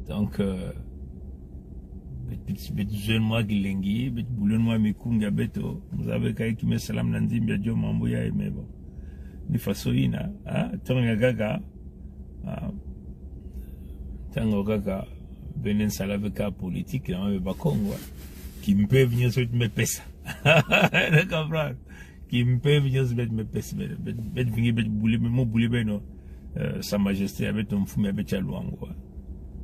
Donc, bet jeune moi qui lengi, bet boulon moi mi kunga beto, vous avez kay qui me salam nandi mbia jo mambo ya mais bon. Ni fasoina, tonga gaga, tango gaga, benen salaveka politique, là, on va Congo, qui me peut venir sur mes pesa. Tu comprends? Qui me peut venir sur mes pesa, bet venir bet boulé, mais mon boulé ben non, sa majesté avec ton fou mais bet chalouango.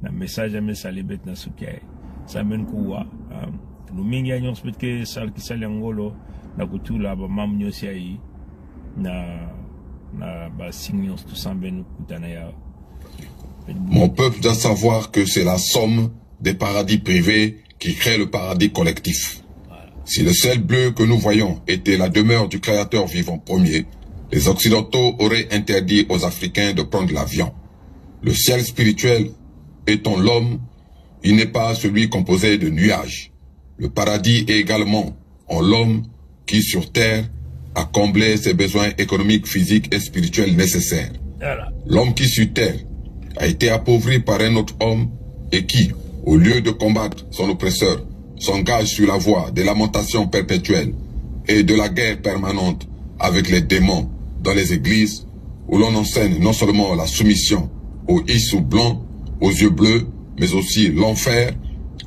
Na message à mes salibet na soukiaye. Ça mène quoi? Le mingi a nyons que sal qui sali angolo na kutula ba mam nyosi ai na ba signos tout ça ben kutana ya. Mon peuple doit savoir que c'est la somme des paradis privés qui crée le paradis collectif. Voilà. Si le ciel bleu que nous voyons était la demeure du créateur vivant premier, les occidentaux auraient interdit aux Africains de prendre l'avion. Le ciel spirituel étant l'homme, il n'est pas celui composé de nuages. Le paradis est également en l'homme qui, sur terre, a comblé ses besoins économiques, physiques et spirituels nécessaires. Voilà. L'homme qui, sur terre, a été appauvri par un autre homme et qui, au lieu de combattre son oppresseur, s'engage sur la voie des lamentations perpétuelles et de la guerre permanente avec les démons dans les églises où l'on enseigne non seulement la soumission aux issous blancs, aux yeux bleus, mais aussi l'enfer,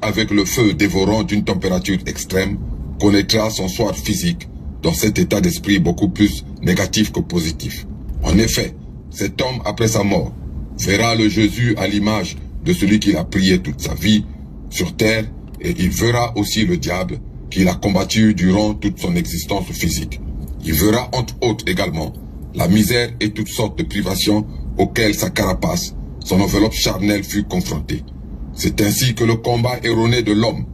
avec le feu dévorant d'une température extrême, connaîtra son soir physique dans cet état d'esprit beaucoup plus négatif que positif. En effet, cet homme, après sa mort, verra le Jésus à l'image de celui qu'il a prié toute sa vie sur terre, et il verra aussi le diable qu'il a combattu durant toute son existence physique. Il verra entre autres également la misère et toutes sortes de privations auxquelles sa carapace, son enveloppe charnelle fut confrontée. C'est ainsi que le combat erroné de l'homme,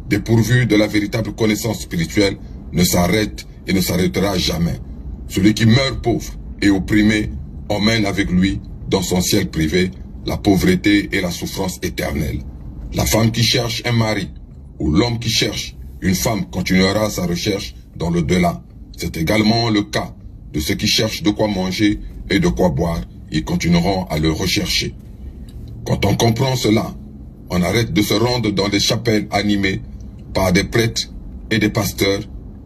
dépourvu de la véritable connaissance spirituelle, ne s'arrête et ne s'arrêtera jamais. Celui qui meurt pauvre et opprimé emmène avec lui, dans son ciel privé, la pauvreté et la souffrance éternelle. La femme qui cherche un mari, ou l'homme qui cherche une femme continuera sa recherche dans l'au-delà. C'est également le cas de ceux qui cherchent de quoi manger et de quoi boire. Ils continueront à le rechercher. Quand on comprend cela, on arrête de se rendre dans des chapelles animées par des prêtres et des pasteurs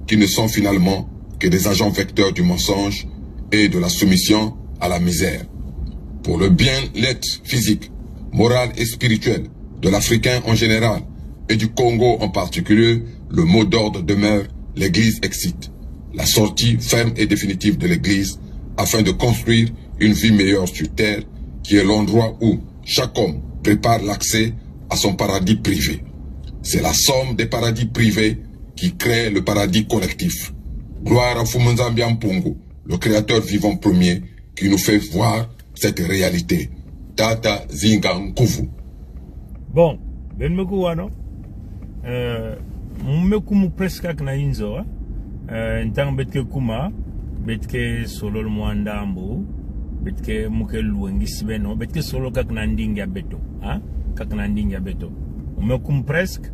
qui ne sont finalement que des agents vecteurs du mensonge et de la soumission à la misère. Pour le bien-être physique, moral et spirituel de l'Africain en général et du Congo en particulier, le mot d'ordre demeure « l'Église excite ». La sortie ferme et définitive de l'Église afin de construire une vie meilleure sur terre qui est l'endroit où chaque homme prépare l'accès à son paradis privé. C'est la somme des paradis privés qui crée le paradis collectif. Gloire à Fumunzambi Mpungu, le créateur vivant premier, qui nous fait voir cette réalité. Tata Zinga Nkuvu. Bon, ben me kuwano. Mmekumu presque na inzo. Ntang betke kuma, betke solo mwandambo, betke muke luengisi beno, betke solo kak nandinga beto, kak nandinga beto. Mmekumu presque,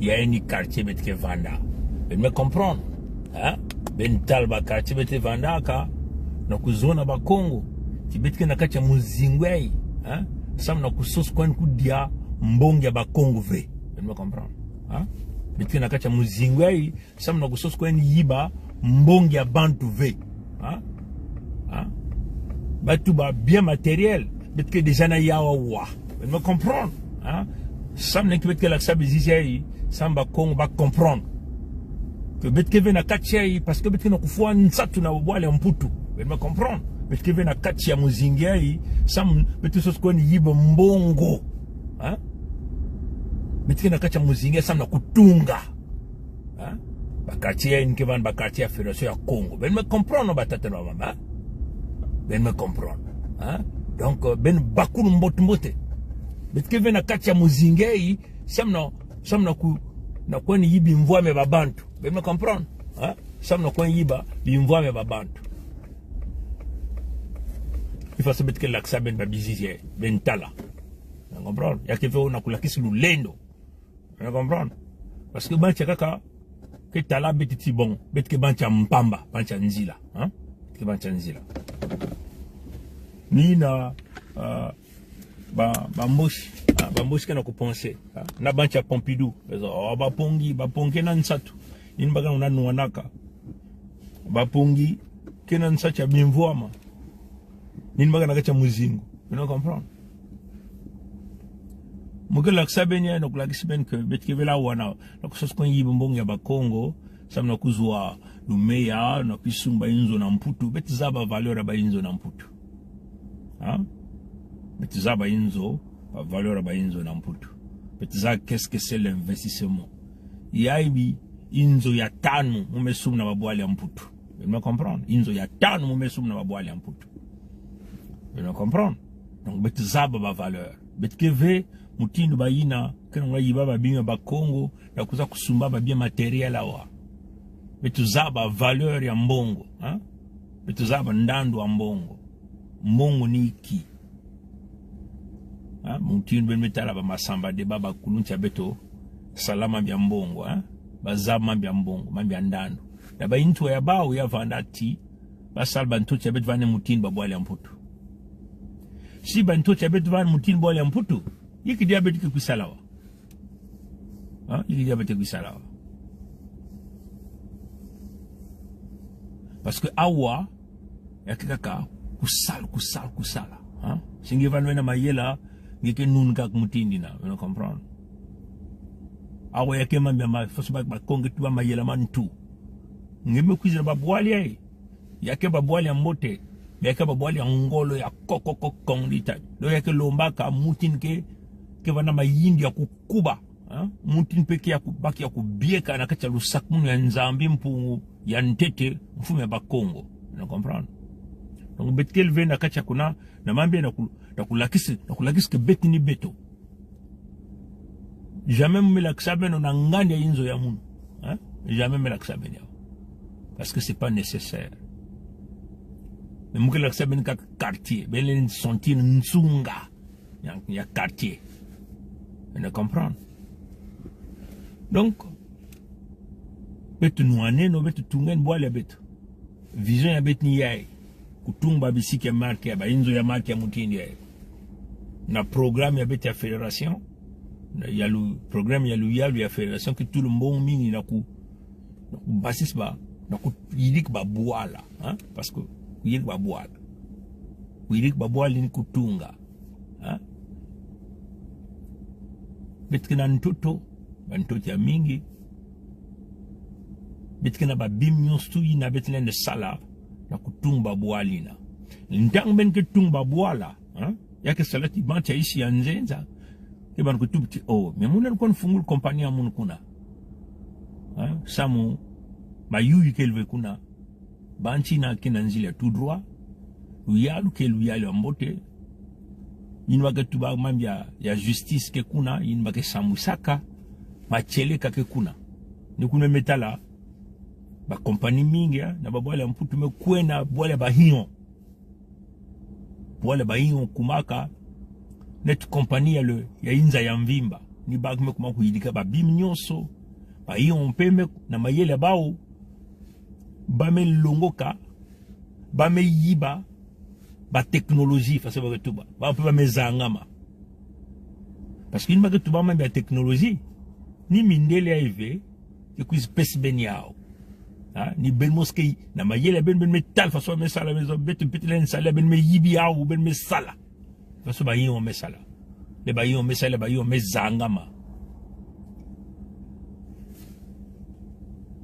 y a une quartier betke vanda. Ben me comprendre, ben talba quartier betke vanda ka, na kuzona ba Congo, ti betke nakacha muzingwei, sam na kusos kwen kudia mbongia ba Congo vrai. Ben me comprendre, betke nakacha muzingwei, sam na kusos kwen yiba mbongia bantu ve. Batu ba bien matériel, betke déjà na yawa wa. Ben me comprendre, sam na betke la sabizizi, sam ba Congo ba comprendre. Que betke ve na kachai parce que betke na kufua nsatu na wale mputu. Ben me comprendre. Betke ve na kachi ya muzingai, sam betke sos kwen yiba mbongo. Betke na kacha muzingai sam na kutunga. Bakati ya inkevan bakati ya fédération ya Congo. Ben me comprendre batata na mama. Ben me comprendre. Donc ben bakulu mbote mbote. Betke ve na kachi ya muzingai sam na kwen yibi mvwame babantu. Ben me comprendre. Sam na kwen yiba mvwame babantu. Il faut se mettre que l'accès ben babizizie ben tala. Vous comprenez? Il y a que on a kula kisi lulendo. Vous comprenez? Parce que bancha kaka que tala betiti bon, bet que bancha mpamba, bancha nzila, que bancha nzila. Ni na bamboshi kana kupenser na bancha Pompidou bapongi na nsatu ini baka unanwanaka bapongi kena nsacha bimvwama nini baka nakacha muzingu you know comprendre mugela kusabenya no kulakisben ke betke vela wana na kusosko yibo mbongi ya bakongo samna kuzwa lumeya na pisumba inzo na mputu betizaba valeur ba inzo na mputu betizaba inzo ba valeur ba inzo na mputu betiza qu'est-ce que c'est l'investissement yaibi inzo ya tanu mumesumna babwali ya mputu vous me comprendre inzo ya tanu mumesumna babwali ya mputu vous me comprendre donc betizaba ba valeur betkeve mutindu bayina kana yiba babinga ba Congo na kuza kusumba ba bien matériel awa betuzaba valeur ya mbongo betuzaba ndandu wa mbongo ni iki mutindu bemetala ba masamba de baba kuluncha beto salama bya mbongo bazama bya mbongo mambya ndandu na bayintu ya bawo ya vandati basalba ntocha betu vane mutindu babwali ya mputu si bantocha betu vane mutindu babwali ya mputu yiki diabete ke kusalawa yiki diabete kusalawa parce que awa yakaka kusala singi vanwena mayela ngike nunka kumutindi na you comprendre awa yake mambia fosuba ba konge tuba mayela mantu ngeme kwizira babwali yake babwali mbote yake babwali ngolo ya kokoko kongita do yake lombaka mutinke kevana mayindi ya kukuba mutin peke ya kubaki ya kubieka na kacha lusakunu ya nzambi mpungu ya ntete mfume ya bakongo you comprendre donc betkel vena kacha kuna na mambe na kulakisi ke beti ni beto jamais me laksabeno na ngandi ya inzo ya munu jamais me laksabeno parce que c'est pas nécessaire mais muke laksabeno ka quartier belen sentir nsunga ya quartier vous comprenez donc betu nuane no betu tungen boale betu vision ya betu ni yai kutumba bisiki ya marke ya bainzo ya marke ya mutindi na programme ya betu ya fédération ya lu programme ya lu ya fédération que tout le monde mingi na ku basis ba na ku yidik ba boala parce que yidik ba boala ni kutunga betkina ntoto bantoto ya mingi betkina ba bimnyonstu ina betkina de sala na kutumba bwalina ntang ben ke tumba bwala yake salati bancha ishi ya nzenza ke ban kutubti mais munen kon fungul compagnie amun kuna samu mayuyi kelve kuna banchi na kinanzile tout droit uyalu kelu yalo mbote inwaga tuba mambia ya justice ke kuna inwaga samusaka machele kake kuna ni kuna metala ba compagnie mingi na babwale mputu mekwena bwale bahion kumaka net compagnie ya inza ya mvimba ni bagme kuma kuyidika ba bimnyonso bahion peme na mayele bawo bame longoka bame yiba ba technologie face ba tuba ba pe ba mezangama parce que ni ba tuba ma ba technologie ni mindele aive ke ku espèce beniao ni ben moské na mayele ben metal face ba sala mezo betu petlen sala ben me yibi au ben me sala face ba yi on me sala le ba yi on me sala ba yi on mezangama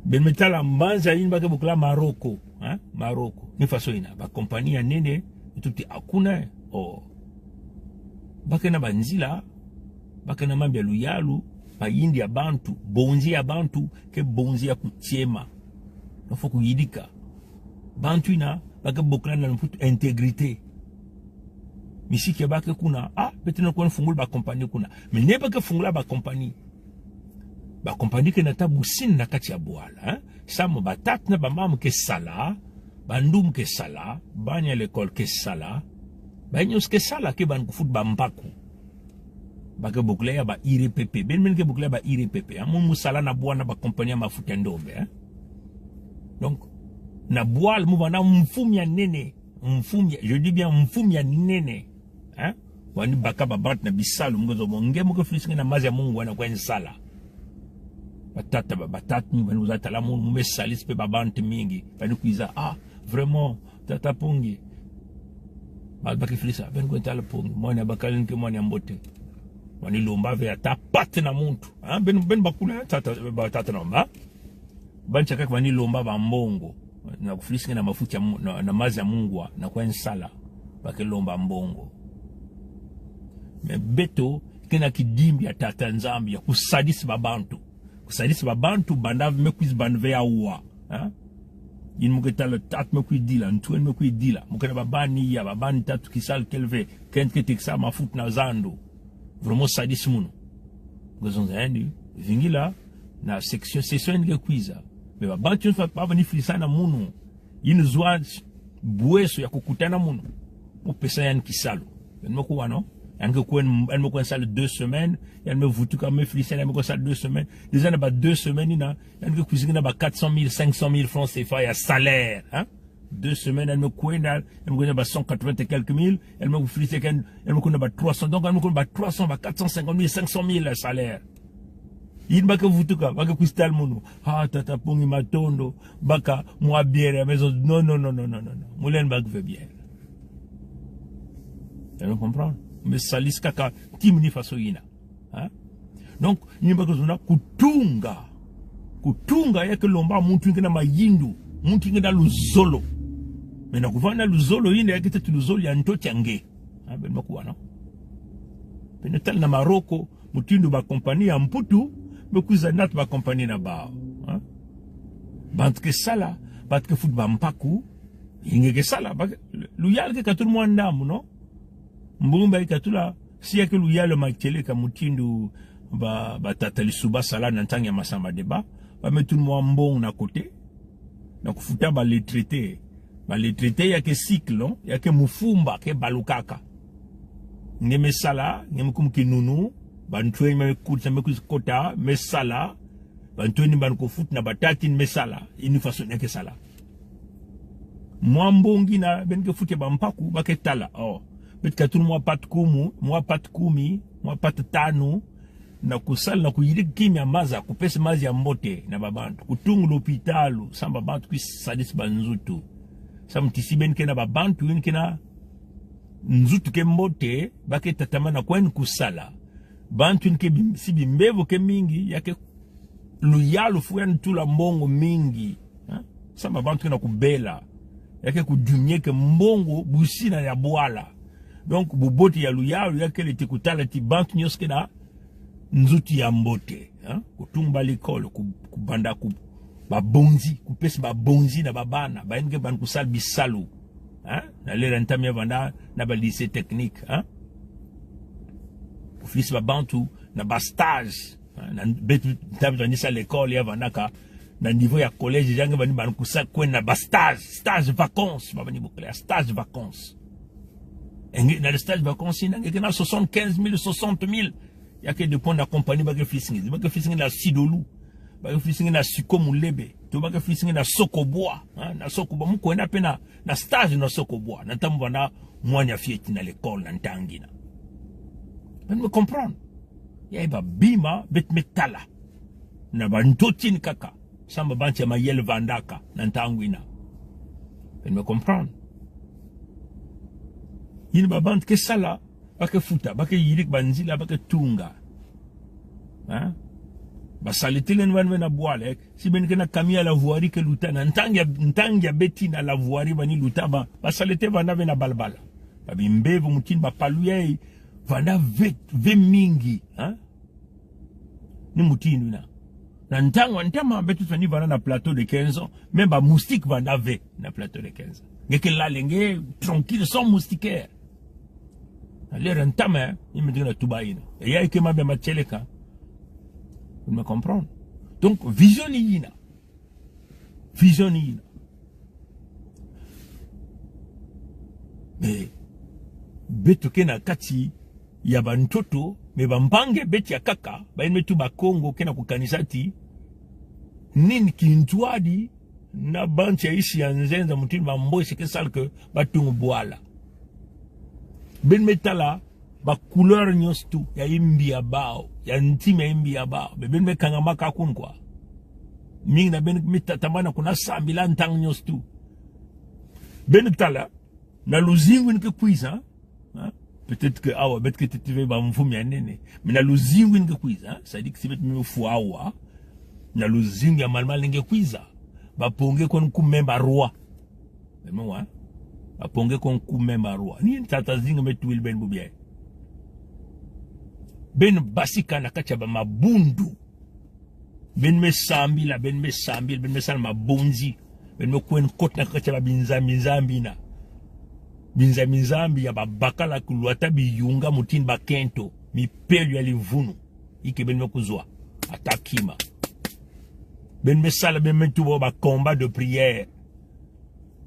ben metal ambanza yin ba ke bukla Maroko ni face ina ba compagnie nene tuti akuna bakena banzila bakena mambia luyalu bayindi ya bantu bonzi ya bantu ke bonzi ya kutiema nofo kuyidika bantu ina bake boklana mputu intégrité misike bake kuna betena kwa fungula ba compagnie kuna mais ne bake fungula ba compagnie ke na tabusin na kati ya bwala samo batat na bamamu ke sala bandum ke sala banya l'école ke sala banyos ke sala ke ban kufut bambaku bake bukle ya ba IRPP ben ke bukle ba IRPP amun musala na bwana ba compagnie mafuta ndombe donc na bwal mu bana mfumya nene mfumya je dis bien mfumya nene wani baka babant na bisalu mgozo monge muke flisingi na mazi ya Mungu wana kwa nsala batata ni wani uzatala Mungu mume salis pe babant mingi wani kuiza vraiment tata pongi baki flisa ben kwa tala pongi mwana bakalini ke mwana mbote wani lomba ve ata pat na muntu ben bakula tata nomba bancha kaka wani lomba ba mbongo na kuflisingi na mafuta na mazi ya Mungu na kwa nsala baki lomba mbongo. Mais beto kena kidimbi ya tata nzambi ya kusadisi babantu banda mekwiz banve ya uwa yin muketala tat mekwi dila ntuen mekwi dila mukena babani ya babani tatu kisal kelve kent keteksa mafut na zando vraiment sadisi muno gozonza endi vingila na session nge kwiza me babantu nfa baba ni filisana muno yin zwa bueso ya kukutana muno upesa yan kisalo nmoko wano elle me connaît 2 semaines, elle me voit tout comme me flissen, elle me connaît 2 semaines. Déjà, il y a 2 semaines, elle me cuisine 400 000, 500 000 francs CFA, il y a salaire. 2 semaines, elle me connaît 180 et quelques mille, elle me flisse, elle me connaît 300, donc elle me connaît 300, 450 000, 500 000 salaire. Il m'a que vous tout cas, m'a que cristal mono. Tata pongi matondo, baka, moi bière, à maison. Non. Moulin bak veut bière. Tu me comprends? Mais salis kaka timni faso ina donc nyimba kuzuna kutunga yake lomba muntu ngena mayindu muntu ngena luzolo mena kuvana luzolo ina yake tetu luzolo ya ntoti yange ben makuwana penetal na Maroko mutindu ba compagnie ya mputu bekuza nat ba compagnie na ba bantke sala batke football mpaku ingeke sala luyal ke katul mwandamu no mbumba ikatula siya ke luyalo makele ka mutindu ba tatali suba sala na ntanya masamba deba ba metu mwambong na kote na kufuta ba les traités yake cycle yake mufumba ke balukaka ngeme sala ngeme kumkinunu bantwe me kutsa me kota me sala bantwe ni ban ko fut na batati me sala ini façon yake sala mwambongi na benke fute ba mpaku baketala betka tout moi pat kumi moi pat tano na kusala na kuyiri kimya maza kupesa mazi ya mbote na babantu kutungu l'hôpitalu samba bantu kisadis banzutu samtisi benke na babantu yinke na nzutu ke mbote bake tatamana kwen kusala bantu yinke sibi mbevo ke mingi yake luyalu fuyan tula mbongo mingi samba bantu na kubela yake kujumye ke mbongo busina ya bwala. Donc buboti ya luyalu yake leti kutala ti bantu nyoske na nzuti ya mbote kutumba likolo kubanda babonzi kupesa babonzi na babana baenge ban kusal bisalu na lera ntamya banda na ba lycée technique kufisi babantu na ba stage na betu tabito nisa l'école ya bandaka na niveau ya collège jange bani ban kusal kwena ba stage vacances babani bokla stage vacances. Dans le stage de vacances, il y a 75 000, 60 000. Il y a que des points d'accompagnement. Il y a que fissing. Il y a que fissing na Sidolou. Il y a que fissing na Sukomulebe. Il y a que fissing na Sokoboa. Na Sokoboa. Mou kwen ape na stage na Sokoboa. Na tamu wana mwanya fieti na l'école na ntangina. Mais me comprendre. Il y a bima bet metala. Na ba ntotine kaka. Samba banti ya mayel vandaka na ntangina. Me comprendre. Il babant ke sala bake futa bake yirik banzila bake tunga basaletelen wanwe na boale si ben ke na kamia la voirie ke lutana ntangya beti na la voirie bani lutaba basalete vanda na balbala babimbevu mutin ba paluye vanda ve mingi ni mutinu na ntama betu fani vanda na plateau de 15 ans même ba moustique vanda ve na plateau de 15 ans ngeke la lenge tranquille sans moustiquaire. L'air un tamin, il me dit la toubaïne. Et il y a que ma bien ma tcheleka. Vous me comprenez? Donc, visionnina. Mais, beto na kati, yaba ntoto, me bambange beti ya kaka, ba ime tu ba Kongo kena kukanisati, nini kintwadi, na banchi ya isi ya nzenza mutini ba mboy seke salke, batungu boala. Ben metala ba couleur nyos tu ya imbi ya bao ya ntime imbi ya bao be ben me kanga maka kun kwa ming na ben mitatamana kuna sambila ntang nyos tu ben tala na luzingu nke kuiza peut-être que awa bet que tu veux ba mfumi ya nene mais na luzingu nke kuiza ça dit que c'est me fuawa na luzingu ya malmal nke kuiza ba ponge kon kumemba roi moi ba ponge kon kumemba roi ni tata zinga metuil ben bubie ben basika na kacha ba mabundu ben me sambila ben me sal mabonzi ben me kwen kot na kacha ba binzambi ya babakala kulwata biyunga mutin bakento mi pelu ya livunu ike ben me kuzwa atakima ben me sala ben me tubo ba combat de prière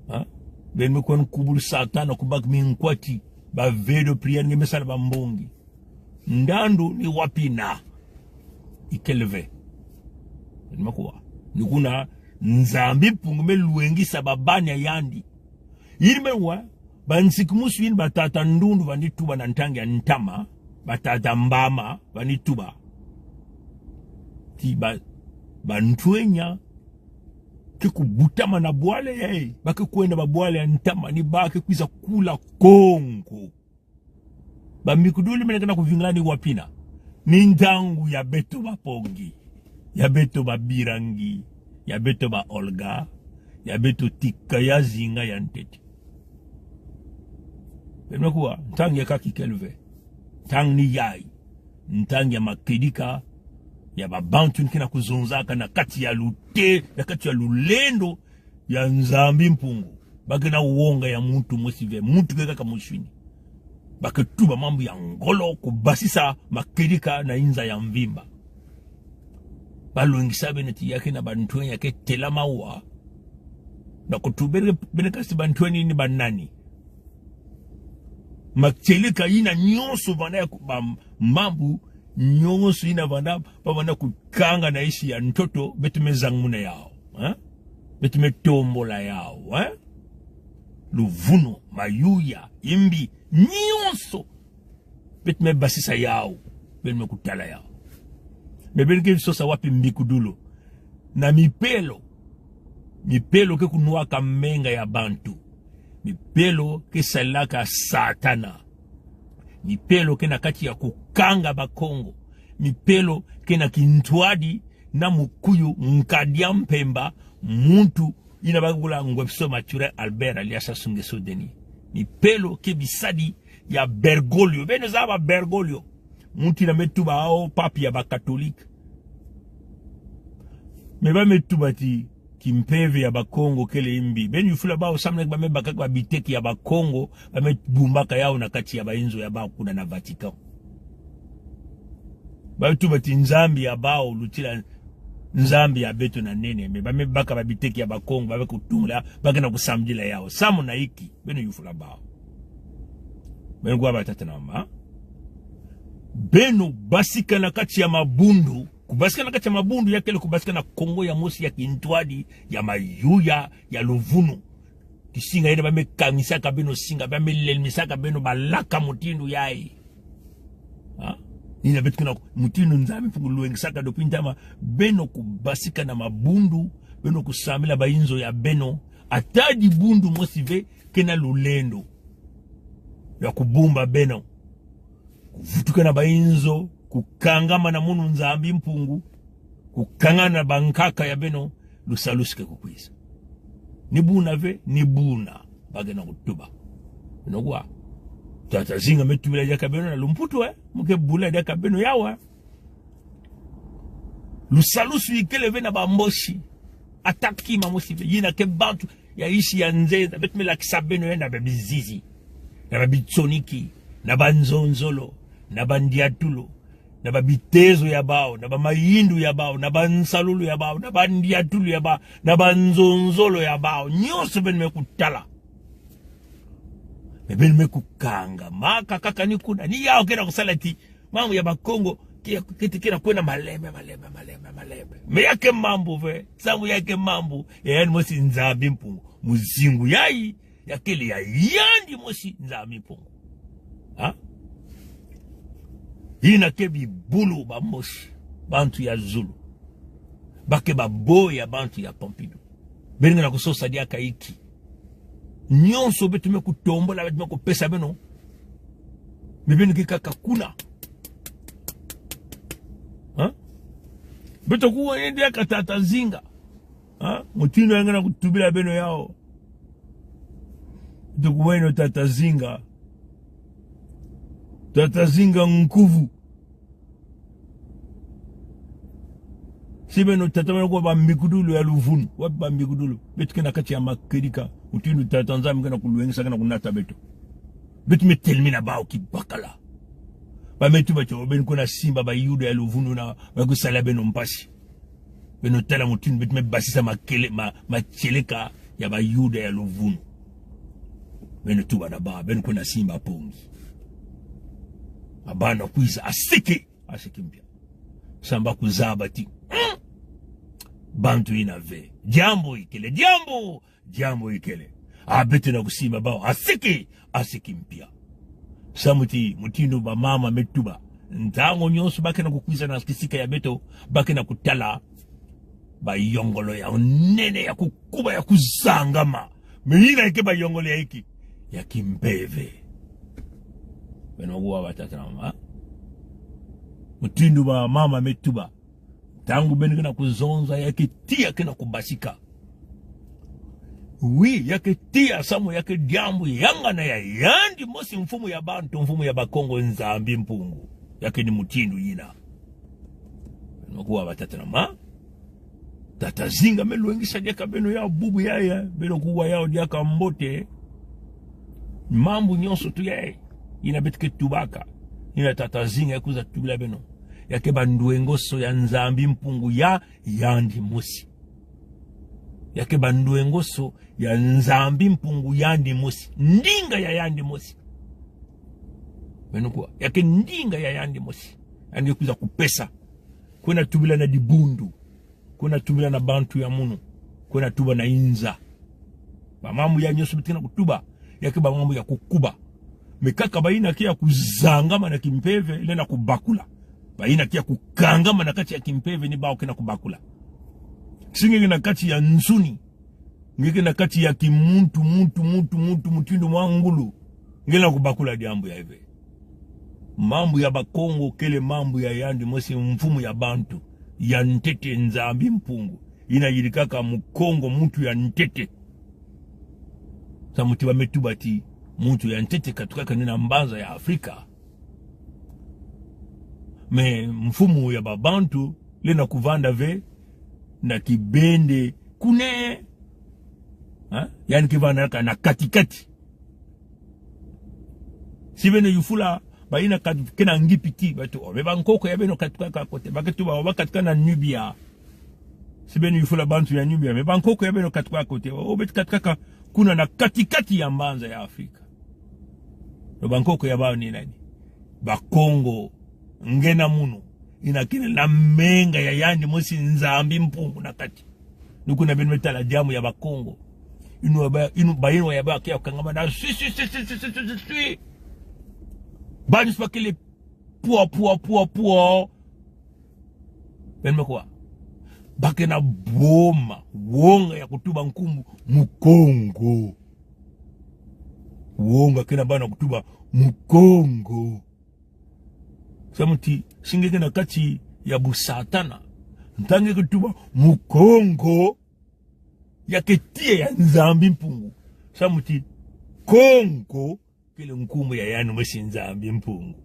hein ben me kwen kubul satan kubak minkwati ba ve de prière nge me sala ba mbongi ndandu ni wapina ikeleve ben makuwa nikuna nzambi pungume luengi sababani ya yandi yirime wa bansikumusu yin batata ndundu vanituba na ntangi ya ntama batata mbama vanituba ti bantwenya kikubutama na bwale yei baki kwenda babwale ya ntama ni baki kuiza kula kongo bamikuduli menekana kuvingilani wapina ni ntangu ya beto bapongi ya beto babirangi ya beto ba olga ya beto tika ya zinga ya ntete Benmakuwa, ntang ya kaki kelve, tang ni yai, ntang ya makedika, ya babantu nkina kuzonzaka na kati ya lute, ya kati ya lulendo, ya nzambi mpungu, baki na uonga ya muntu mwesive, muntu keka kamushwini. Baki tuba mambu ya ngolo kubasisa makedika na inza ya mvimba. Balo ingisabe neti yake na bantweni yake tela maua, na kutubere benekasi bantweni ni banani. Makcheleka ina nyonso vana ya mambu nyonso ina vana pa vana kukanga na isi ya ntoto betume zangmuna yao betume tombola yao luvuno mayuya imbi nyonso betume basisa yao betume kutala yao mebelike sosa wapi mbikudulo na mipelo ke kunuaka menga ya bantu mipelo ke salaka satana mipelo ke na kati ya kukanga bakongo mipelo ke na kintwadi na mukuyu nkadia mpemba muntu ina bagula ngwepso mature Albert alias Sungeso Deni mipelo ke bisadi ya Bergoglio bene zaba Bergoglio muntu ina metuba ao papi ya bakatolika meba metuba ti kimpeve ya bakongo kele imbi ben yufula bao samle ba meba kakwa biteki ya bakongo ba bumbaka yao na kati ya bainzo ya bao kuna na Vatican ba tuba tinzambi ya bao lutila nzambi ya beto na nene meba mebaka ba biteki ya bakongo ba kutumula baka na kusamjila yao samu na iki ben yufula bao ben kwa batata na mama beno basika na kati ya mabundu kubasika na kati ya mabundu ya kele kubasika na Kongo ya mosi ya kintwadi ya mayuya ya luvunu kisinga yene bame kamisaka beno singa bame lelmisaka beno balaka mutindu yai nina betu kuna mutindu nzami fungu luengisaka do pintama beno kubasika na mabundu beno kusamila bainzo ya beno atadi bundu mosive kena lulendo ya kubumba beno kuvutuka na bainzo kukangama na munu nzambi mpungu kukangana na bankaka ya beno lusalusike kukwisa nibuna ve nibuna bagena kutuba nogwa tata zinga metubila jaka beno na lumputu muke bula jaka beno yawa lusalusu ikeleve na bamboshi ataki mamusive yina ke bantu ya ishi ya nzeza betumela kisabeno yenda bebizizi na babitsoniki na banzonzolo na bandiatulo na babitezo ya bao na bamayindu ya bao na bansalulu ya bao na bandiatulu ya bao na banzonzolo ya bao nyonso ben mekutala ben mekukanga maka kaka ni kuna ni yao kena kusalati mambo ya bakongo kina kwena maleme me yake mambo ve sangu yake mambo yani mosi nzambi mpungu muzingu yai yakele ya yandi mosi nzambi mpungu ina kebi bulu ba moshi bantu ya Zulu bake ba boya bantu ya Pompidou benga na kusosa dia kaiki nyonso betume kutombola betume kupesa beno bibeni kikaka kuna ha beto kuwa ndia katata zinga ha mutindo yanga na kutubila beno yao beto kuwa ino tata zinga nkuvu sibeno tata kwa bambikudulu ya luvunu wapi bambikudulu betu kena kati ya makerika mutindo tata nzami kena kuluengisa kena kunata beto me telmina bao ki bakala ba metu ba cho ben kuna simba ba yudo ya luvunu na ba kusala beno mpasi beno tala mutini betu me basisa makele ma cheleka ya ba yudo ya luvunu beno tuba na ba ben kuna simba pongi abana kuisa asiki mpya samba kuzabati bantu inave jambo ikele abete na kusimba bao asiki mpya samuti mutindo ba mama metuba ntango nyonso bake na kukwisa na kisika ya beto bake na kutala ba yongolo ya nene ya kukuba ya kuzangama meina ike ba yongolo ya iki ya kimpeve beno kuwa batata mama mutindo ba mama metuba tangu beni na kuzonza ya kitia kena kubasika yake tia samu yake diambu yanga na ya yandi mosi mfumu ya bantu mfumu ya bakongo nzambi mpungu yake ni mutindu yina nukuwa batata nama tata zinga meluengisa diaka beno ya bubu ya beno kuwa yao diaka mbote mambu nyonso tu yae ina betike tubaka ina tata zinga ya kuza tubila beno yake banduengoso ya nzambi mpungu ya yandi mosi yake banduengoso ya nzambi mpungu yandi mosi ndinga ya yandi mosi benukua yake ndinga ya yandi mosi andi kuza kupesa kuna tubila na dibundu kuna tubila na bantu ya munu kuna tuba na inza bamamu ya nyoso bitina kutuba yake bamamu ya kukuba mekaka baina kia kuzangama na kimpeve ile na kubakula baina kia kukangama na kati ya kimpeve ni bao kena kubakula singe na kati ya nzuni ngeke na kati ya kimuntu mutindo mwangulu ngela kubakula diambo ya hivi mambo ya bakongo kele mambo ya yandi mosi mfumu ya bantu ya ntete nzambi mpungu inayilikaka mukongo mtu ya ntete sa mutiba metubati mtu ya ntete katukaka nina mbanza ya Afrika me mfumu ya babantu lena kuvanda ve na kibende kune ha? Yani kivana na katikati sibene yufula baina kena ngipiti batu obeba nkoko ya beno katukaka kote baketu ba wakatika na Nubia sibene yufula bantu ya Nubia me bankoko ya beno katukaka kote obet katukaka kuna na katikati ya mbanza ya Afrika no bankoko ya bao ni nani bakongo ngena munu inakine na menga ya yandi mosi nzambi mpungu na kati nukuna benu metala jamu ya bakongo inu bayino ya baki ya kangama na si bani spakele pua benu mekua bake na boma wonga ya kutuba nkumbu mukongo wonga kena bana kutuba mukongo samuti singeke na kati ya busatana ntange kutuba mukongo ya ketie ya nzambi mpungu samuti kongo kile nkumu ya yanu mwesi nzambi mpungu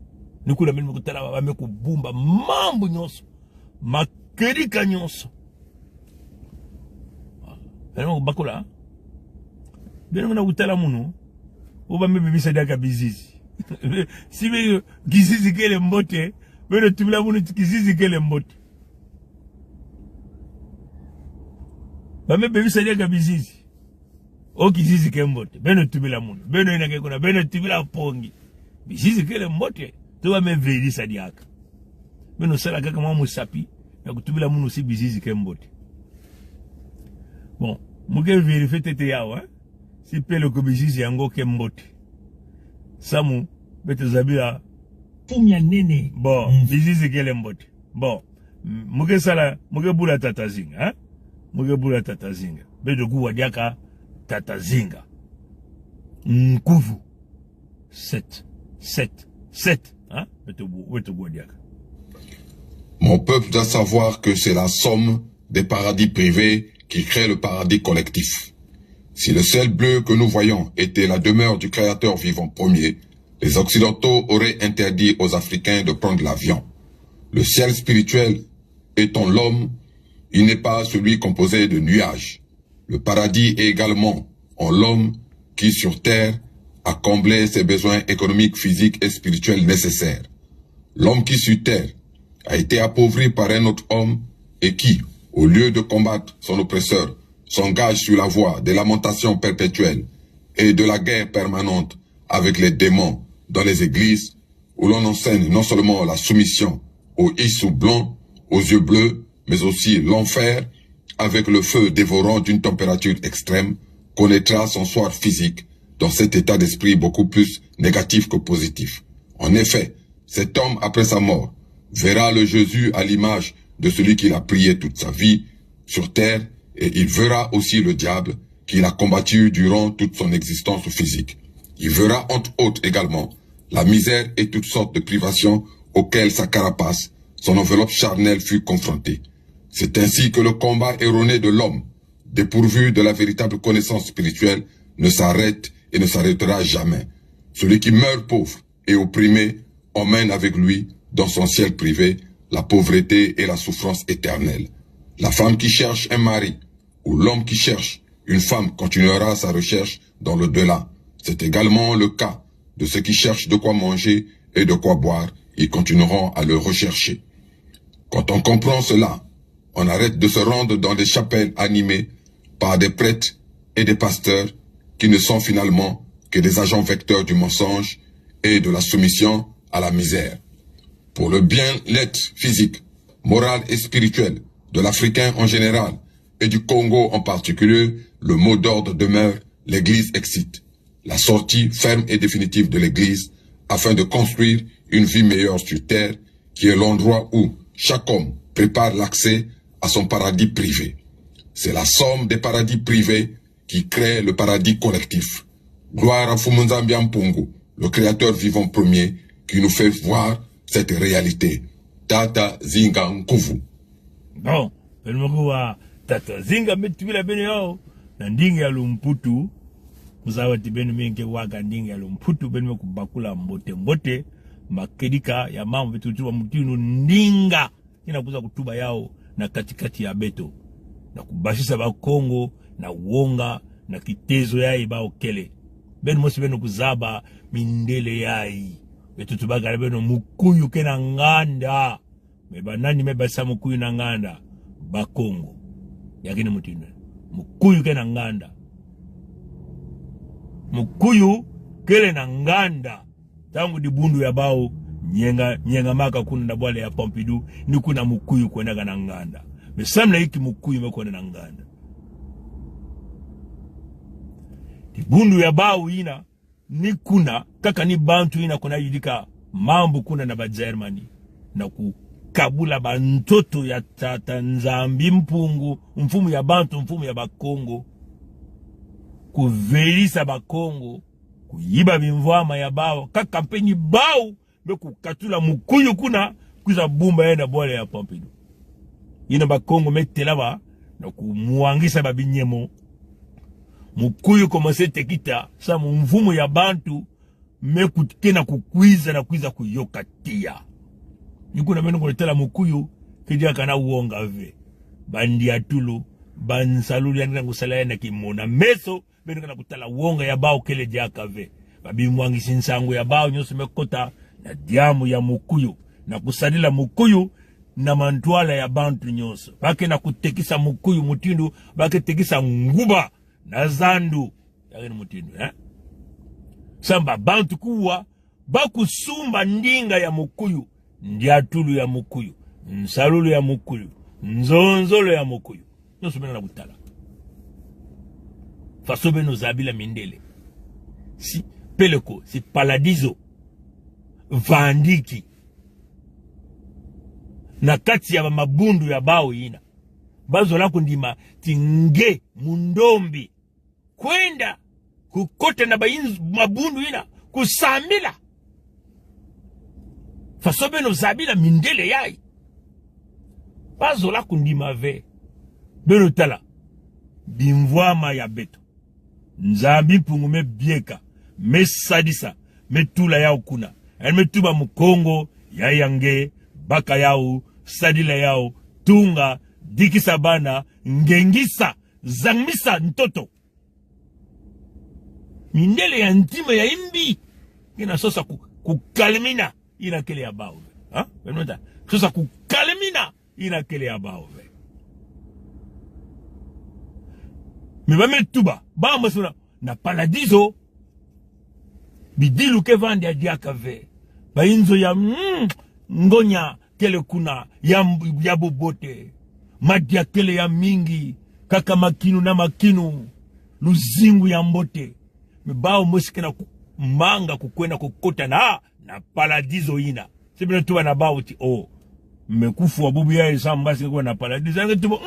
nikula mimi kutala wame kubumba mambo nyonso makerika nyonso beno bakula beno na kutala muno oba mebibisa daka bizizi sibe kizizi kele mbote beno tubila muno kizizi kele mbote bame bebisa daka bizizi o kizizi kele mbote beno tubila muno beno inake kuna beno tubila pongi bizizi kele mbote tuba mevelisa diaka beno sala kaka mwa sapi na kutubila muno si bizizi kele mbote bon muke vérifier tete yawa si pelo ko bizizi yango ke mbote samu bete zabila fumia nene. Bon, bizizi kele mbote. Bon, muke sala, muke bula tatazinga, hein? Muke bula tatazinga. Bedo kuwa diaka tatazinga. Nkuvu. 7, hein? Bedo kuwa diaka. Mon peuple doit savoir que c'est la somme des paradis privés qui crée le paradis collectif. Si le ciel bleu que nous voyons était la demeure du Créateur vivant premier, les Occidentaux auraient interdit aux Africains de prendre l'avion. Le ciel spirituel étant l'homme, il n'est pas celui composé de nuages. Le paradis est également en l'homme qui, sur terre, a comblé ses besoins économiques, physiques et spirituels nécessaires. L'homme qui, sur terre, a été appauvri par un autre homme et qui, au lieu de combattre son oppresseur, s'engage sur la voie des lamentations perpétuelles et de la guerre permanente avec les démons dans les églises où l'on enseigne non seulement la soumission aux issus blancs, aux yeux bleus, mais aussi l'enfer avec le feu dévorant d'une température extrême, connaîtra son soir physique dans cet état d'esprit beaucoup plus négatif que positif. En effet, cet homme, après sa mort, verra le Jésus à l'image de celui qu'il a prié toute sa vie sur terre, et il verra aussi le diable qu'il a combattu durant toute son existence physique. Il verra entre autres également la misère et toutes sortes de privations auxquelles sa carapace, son enveloppe charnelle fut confrontée. C'est ainsi que le combat erroné de l'homme, dépourvu de la véritable connaissance spirituelle, ne s'arrête et ne s'arrêtera jamais. Celui qui meurt pauvre et opprimé emmène avec lui dans son ciel privé la pauvreté et la souffrance éternelle. La femme qui cherche un mari ou l'homme qui cherche une femme continuera sa recherche dans l'au-delà. C'est également le cas de ceux qui cherchent de quoi manger et de quoi boire. Ils continueront à le rechercher. Quand on comprend cela, on arrête de se rendre dans des chapelles animées par des prêtres et des pasteurs qui ne sont finalement que des agents vecteurs du mensonge et de la soumission à la misère. Pour le bien-être physique, moral et spirituel de l'Africain en général et du Congo en particulier, le mot d'ordre demeure « l'Église excite ». La sortie ferme et définitive de l'Église afin de construire une vie meilleure sur terre qui est l'endroit où chaque homme prépare l'accès à son paradis privé. C'est la somme des paradis privés qui crée le paradis collectif. Gloire à Fumunzambi Mpungu, le créateur vivant premier, qui nous fait voir cette réalité. Tata Zinga Nkuvu. Bon, Tata Zinga metubila bene yao, na ndingi ya lumputu, muzawati benu minke waka ndingi ya lumputu, benu kubakula mbote, makedika ya mamu vitu mutinu ndinga, ina kuza kutuba yao na katikati ya beto. Na kubashisa ba Kongo, na uonga, na kitezo yai ba okele. Benu mosi benu kuzaba mindele yai. Betu tubagala benu mukuyu kena nganda. Meba nani meba sa mukuyu na nganda. Ba Kongo. Yakini mutinu. Mukuyu kena nganda. Mukuyu kele na nganda. Tangu di bundu ya bao. Nyenga maka kuna na bwale ya Pompidou. Ni kuna mukuyu kwenda na nganda. Mesamla hiki mukuyu mekone na nganda. Di bundu ya bao ina. Ni kuna, kaka ni bantu ina kuna yidika mambu kuna na ba Germany. Na kukabula ba ntoto ya tata Nzambi Mpungu. Mfumu ya bantu, mfumu ya ba Kongo. Kuvelisa ba Kongo. Kuyiba bimvwama ya bao. Kaka mpeni bao. Meku katula mukuyu kuna. Kuza bumba ya na bwale ya Pompidou. Ina ba Kongo metelaba. Na kumuangisa ba binyemo. Mukuyu komase tekita. Sa mfumu ya bantu. Meku kena kukwiza na kwiza kuyokatia. Nikuna menu kuletela mukuyu. Kidia kana uonga ve. Bandi ya tulu. Bansaluli ya nina kusalaya na kimona. Meso. Menu kana kutala uonga ya bao kele diaka ve. Babi mwangi sinsangu ya bao nyosu mekota. Na diamu ya mukuyu. Na kusadila mukuyu. Na mantuala ya bantu nyoso. Bake na kutekisa mukuyu mutindu. Bake tekisa nguba. Na zandu. Yagini mutindu, Samba bantu kuwa. Baku sumba ndinga ya mukuyu. Ndiatulu ya mukuyu. Nsalulu ya mukuyu. Nzonzolo ya mukuyu. Nyoso mena na kutala. Fasobe no zabila mindele. Si peleko. Si paladizo. vandiki na kati ya mabundu ya bao ina bazola kundima tinge mundombi kwenda kukote na mabundu ina kusambila fasobe no zabila mindele yai bazola kundima ve beno tala bimvwama ya beto nzambi pungu me bieka me sadisa me tula yao kuna me tuba mukongo ya yange baka yao sadila yao tunga dikisa bana ngengisa zangmisa ntoto mindele ya ntima ya imbi ina sosa kukalemina ina kele ya bao ha benota sosa kukalemina ina kele ya bao mibame tuba ba masuna na paradiso bidilu ke vande ya diaka ve ba inzo ya ngonya kele kuna ya bobote madia kele ya mingi kaka makinu na makinu luzingu ya mbote mibao mosike na manga kukwena kukota na paradiso ina sibina tuwa na bao ti mmekufu wa bubu ya isambasi kwa na paradiso yange tuwa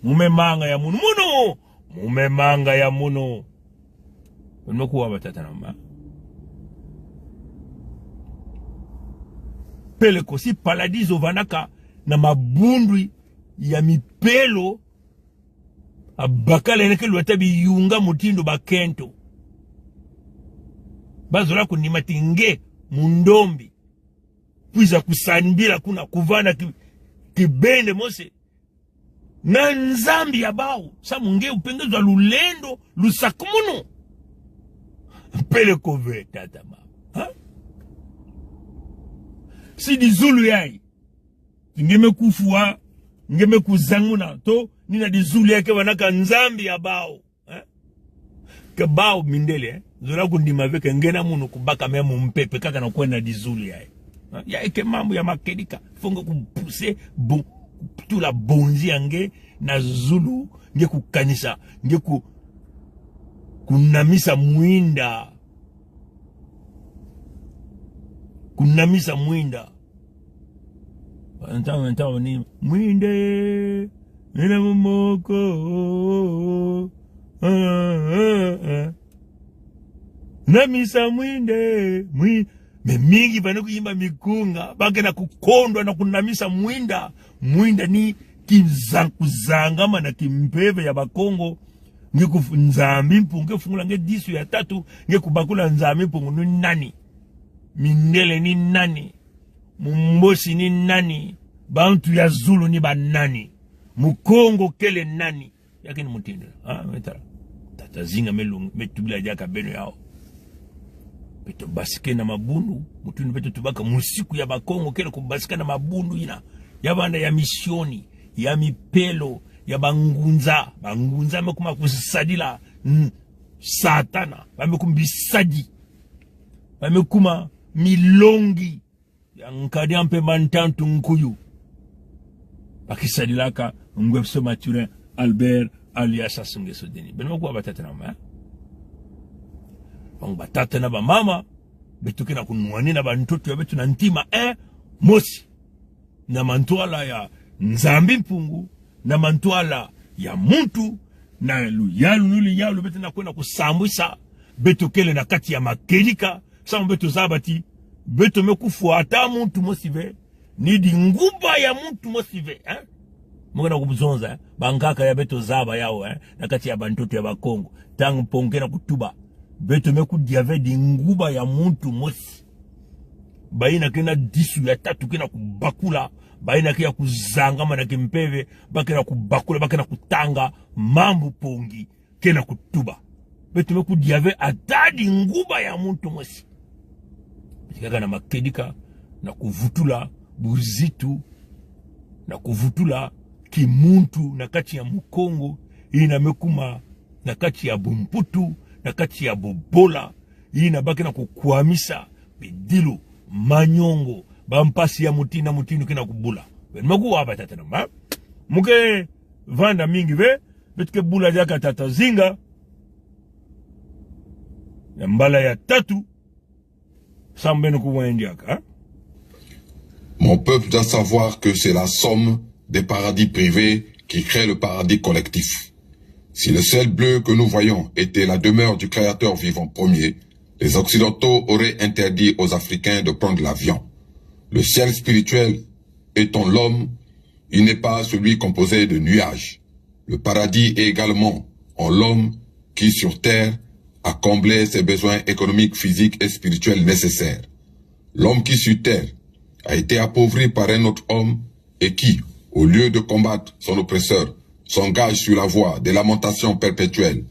mume manga ya munu mume manga ya muno mmekuwa batata na mba pele kosi paradiso vanaka na mabundwi ya mipelo abakala eneke luatabi yunga mutindo bakento bazola kunima tinge mundombi puiza kusanbila kuna kuvana kibende mose na nzambi ya bao sa munge upengezwa lulendo lusakumuno pele kove tata mama si di zulu yai ngeme kufua ngeme kuzanguna to nina di zulu yake wanaka nzambi ya bao ke bao mindele zola kundima veke ngena munu kubaka memu mpepe kaka na kwenda di zulu yai ya eke mambo ya makedika fonga kupuse tula bonzi yange na zulu nge kukanisa nge kunamisa mwinda Antawa ni mwinde nina momoko namisa mwinde mingi bana kuimba mikunga bagena kukondwa na kunamisa mwinda ni kuzangama na kimpeve ya bakongo nge nzambi mpunge fungula nge disu ya tatu nge kubakula nzambi mpungu ni nani mindele ni nani mumbosi ni nani bantu ya zulu ni banani mukongo kele nani yake ni mutindela metara tata zinga metubila jaka beno yao beto basike na mabundu mutundu beto tubaka musiku ya bakongo kele kubasika na mabundu ina yabanda ya misioni ya mipelo ya bangunza mekuma kusadila satana bamekumbisadi bamekuma milongi ya nkadi ampe mantantu nkuyu bakisadilaka ngwepso Mathurin Albert alias Asungeso Deni benmo kwa batata na mama batata na ba mama betuke na kunwani na bantoto betu na ntima mosi na mantwala ya nzambi mpungu na mantwala ya muntu na luyalu betu na kwenda kusambwisa betu kele na kati ya makelika sa betu zabati betu mekufuata muntu mosive ni di nguba ya muntu mosive mwana kubuzonza bankaka ya betu zaba yao na kati ya bantoto ya bakongo tangu ponge na kutuba betu mekudiave di nguba ya muntu mosi baina kena disu ya tatu kena kubakula baina kia kuzangama na kimpeve bakena kubakula bakena kutanga mambu pongi kena kutuba betu mekudiave atadi nguba ya muntu mosi kaka na makedika na kuvutula buzitu na kuvutula kimuntu na kati ya mukongo ina mekuma na kati ya bumputu na kati ya bobola ina baki na kukwamisa bidilu manyongo bampasi ya mutinu kina kubula benmaku waba tata na muke vanda mingi ve betike bula jaka tata zinga ya mbala ya tatu Mon peuple doit savoir que c'est la somme des paradis privés qui crée le paradis collectif. Si le ciel bleu que nous voyons était la demeure du Créateur vivant premier, les Occidentaux auraient interdit aux Africains de prendre l'avion. Le ciel spirituel étant l'homme, il n'est pas celui composé de nuages. Le paradis est également en l'homme qui, sur terre, a comblé ses besoins économiques, physiques et spirituels nécessaires. L'homme qui, sur terre, a été appauvri par un autre homme et qui, au lieu de combattre son oppresseur, s'engage sur la voie des lamentations perpétuelles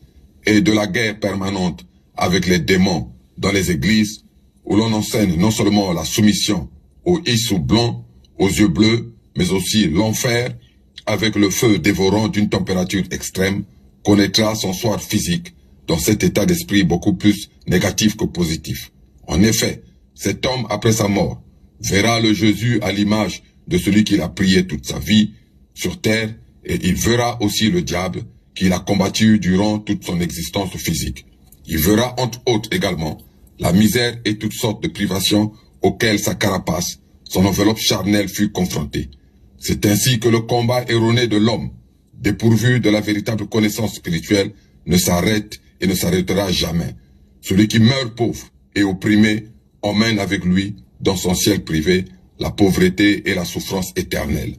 et de la guerre permanente avec les démons dans les églises, où l'on enseigne non seulement la soumission aux issous blancs, aux yeux bleus, mais aussi l'enfer, avec le feu dévorant d'une température extrême, connaîtra son soir physique dans cet état d'esprit beaucoup plus négatif que positif. En effet, cet homme, après sa mort, verra le Jésus à l'image de celui qu'il a prié toute sa vie sur terre, et il verra aussi le diable qu'il a combattu durant toute son existence physique. Il verra entre autres également la misère et toutes sortes de privations auxquelles sa carapace, son enveloppe charnelle fut confrontée. C'est ainsi que le combat erroné de l'homme, dépourvu de la véritable connaissance spirituelle, ne s'arrête et ne s'arrêtera jamais. Celui qui meurt pauvre et opprimé emmène avec lui, dans son ciel privé, la pauvreté et la souffrance éternelle.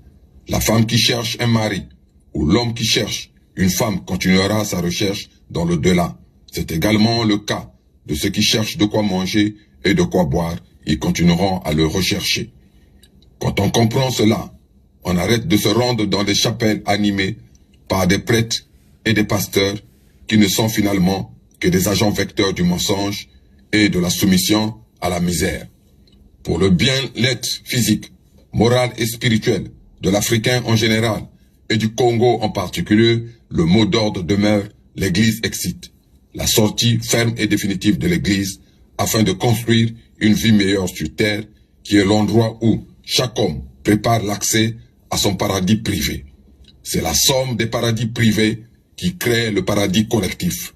La femme qui cherche un mari, ou l'homme qui cherche une femme continuera sa recherche dans l'au-delà. C'est également le cas de ceux qui cherchent de quoi manger et de quoi boire, ils continueront à le rechercher. Quand on comprend cela, on arrête de se rendre dans des chapelles animées par des prêtres et des pasteurs qui ne sont finalement que des agents vecteurs du mensonge et de la soumission à la misère. Pour le bien-être physique, moral et spirituel de l'Africain en général et du Congo en particulier, le mot d'ordre demeure « l'Église excite ». La sortie ferme et définitive de l'Église afin de construire une vie meilleure sur terre qui est l'endroit où chaque homme prépare l'accès à son paradis privé. C'est la somme des paradis privés qui crée le paradis collectif.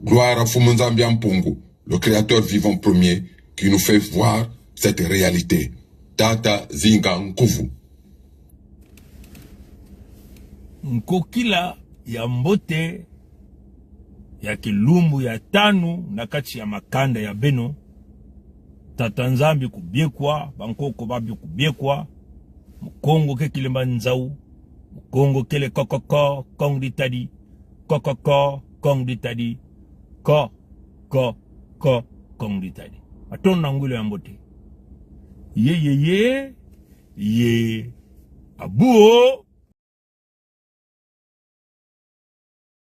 Gloire à Fumunzambi Mpungu, le créateur vivant premier, qui nous fait voir cette réalité. Tata Zinga Nkuvu. Nkokila ya mbote ya kilumbu ya tanu na kati ya makanda ya beno Tata Nzambi kubiekwa, bankoko babi kubiekwa, Mukongo ke kilemba nzau, Mukongo kele kokoko, kong ditadi, kokoko, kong ditadi, kong ditadi. Aton nangulo ya mbote. Ye, abuo,